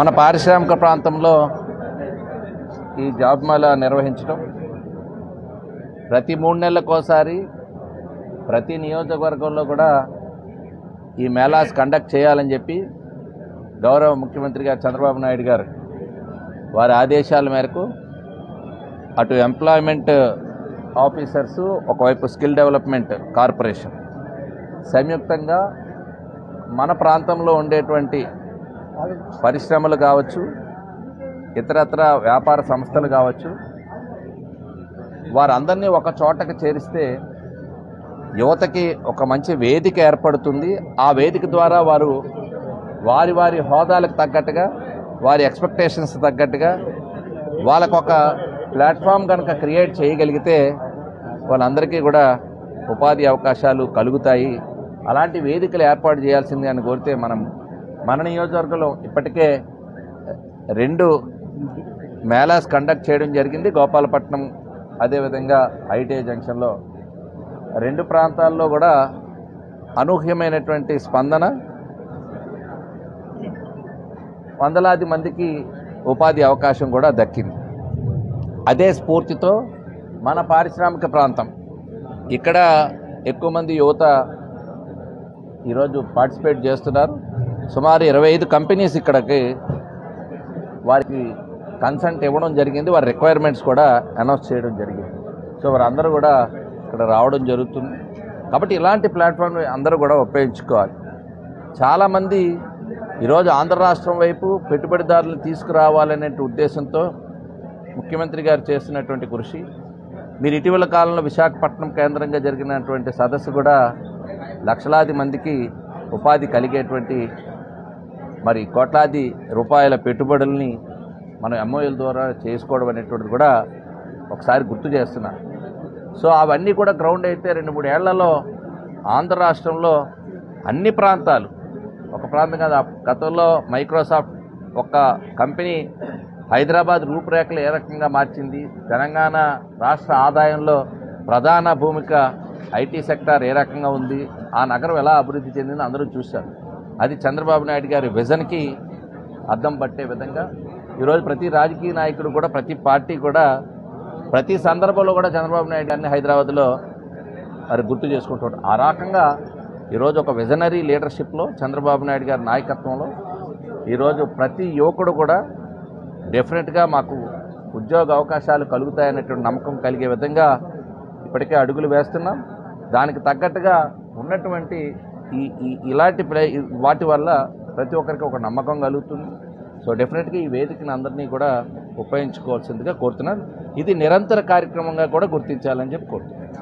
మన పారిశ్రామిక ప్రాంతంలో ఈ జాబ్ మేళా నిర్వహించడం ప్రతి 3 నెలలకోసారి ప్రతి నియోజకవర్గంలో కూడా ఈ మేళాస్ కండక్ట్ చేయాలని చెప్పి గౌరవ ముఖ్యమంత్రి గారు చంద్రబాబు నాయుడు గారు వారి ఆదేశాల మేరకు అటు ఎంప్లాయ్మెంట్ ఆఫీసర్సు ఒకవైపు స్కిల్ డెవలప్మెంట్ కార్పొరేషన్ సంయుక్తంగా మన ప్రాంతంలో ఉండేటువంటి పరిశ్రమలు కావచ్చు, ఇతరత్ర వ్యాపార సంస్థలు కావచ్చు, వారందరినీ ఒక చోటకి చేరిస్తే యువతకి ఒక మంచి వేదిక ఏర్పడుతుంది. ఆ వేదిక ద్వారా వారు వారి వారి హోదాలకు తగ్గట్టుగా, వారి ఎక్స్పెక్టేషన్స్ తగ్గట్టుగా వాళ్ళకొక ప్లాట్ఫామ్ కనుక క్రియేట్ చేయగలిగితే వాళ్ళందరికీ కూడా ఉపాధి అవకాశాలు కలుగుతాయి. అలాంటి వేదికలు ఏర్పాటు చేయాల్సింది అని కోరితే మన నియోజకవర్గంలో ఇప్పటికే 2 మేళాస్ కండక్ట్ చేయడం జరిగింది. గోపాలపట్నం, అదేవిధంగా ఐటీఐ జంక్షన్లో 2 ప్రాంతాల్లో కూడా అనూహ్యమైనటువంటి స్పందన, వందలాది మందికి ఉపాధి అవకాశం కూడా దక్కింది. అదే స్ఫూర్తితో మన పారిశ్రామిక ప్రాంతం ఇక్కడ ఎక్కువ మంది యువత ఈరోజు పార్టిసిపేట్ చేస్తున్నారు. సుమారు 25 కంపెనీస్ ఇక్కడికి వారికి కన్సెంట్ ఇవ్వడం జరిగింది. వారి రిక్వైర్మెంట్స్ కూడా అనౌన్స్ చేయడం జరిగింది. సో వారందరూ కూడా ఇక్కడ రావడం జరుగుతుంది. కాబట్టి ఇలాంటి ప్లాట్ఫామ్ అందరూ కూడా ఉపయోగించుకోవాలి. చాలామంది ఈరోజు ఆంధ్ర రాష్ట్రం వైపు పెట్టుబడిదారులను తీసుకురావాలనే ఉద్దేశంతో ముఖ్యమంత్రి గారు చేస్తున్నటువంటి కృషి, మీరు ఇటీవల కాలంలో విశాఖపట్నం కేంద్రంగా జరిగినటువంటి సదస్సు కూడా లక్షలాది మందికి ఉపాధి కలిగేటువంటి మరి కోట్లాది రూపాయల పెట్టుబడుల్ని మనం ఎంఓఎల్ ద్వారా చేసుకోవడం అనేటువంటిది కూడా ఒకసారి గుర్తు చేస్తున్నా. సో అవన్నీ కూడా గ్రౌండ్ అయితే 2-3 ఏళ్లలో ఆంధ్ర రాష్ట్రంలో అన్ని ప్రాంతాలు, ఒక ప్రాంతం కాదు, గతంలో మైక్రోసాఫ్ట్ ఒక కంపెనీ హైదరాబాద్ రూపురేఖలు ఏ రకంగా మార్చింది, తెలంగాణ రాష్ట్ర ఆదాయంలో ప్రధాన భూమిక ఐటీ సెక్టార్ ఏ రకంగా ఉంది, ఆ నగరం ఎలా అభివృద్ధి చెందిందో అందరూ చూశారు. అది చంద్రబాబు నాయుడు గారి విజన్కి అద్దం పట్టే విధంగా ఈరోజు ప్రతి రాజకీయ నాయకుడు కూడా, ప్రతి పార్టీ కూడా, ప్రతి సందర్భంలో కూడా చంద్రబాబు నాయుడు గారిని హైదరాబాద్లో మరి గుర్తు చేసుకుంటాడు. ఆ రకంగా ఈరోజు ఒక విజనరీ లీడర్షిప్లో చంద్రబాబు నాయుడు గారి నాయకత్వంలో ఈరోజు ప్రతి యువకుడు కూడా డెఫినెట్గా మాకు ఉద్యోగ అవకాశాలు కలుగుతాయనేటువంటి నమ్మకం కలిగే విధంగా ఇప్పటికే అడుగులు వేస్తున్నాం. దానికి తగ్గట్టుగా ఉన్నటువంటి ఇలాంటి వాటి వల్ల ప్రతి ఒక్కరికి ఒక నమ్మకం కలుగుతుంది. సో డెఫినెట్గా ఈ వేదికను అందరినీ కూడా ఉపయోగించుకోవాల్సిందిగా కోరుతున్నాను. ఇది నిరంతర కార్యక్రమంగా కూడా గుర్తించాలని చెప్పి కోరుతున్నాను.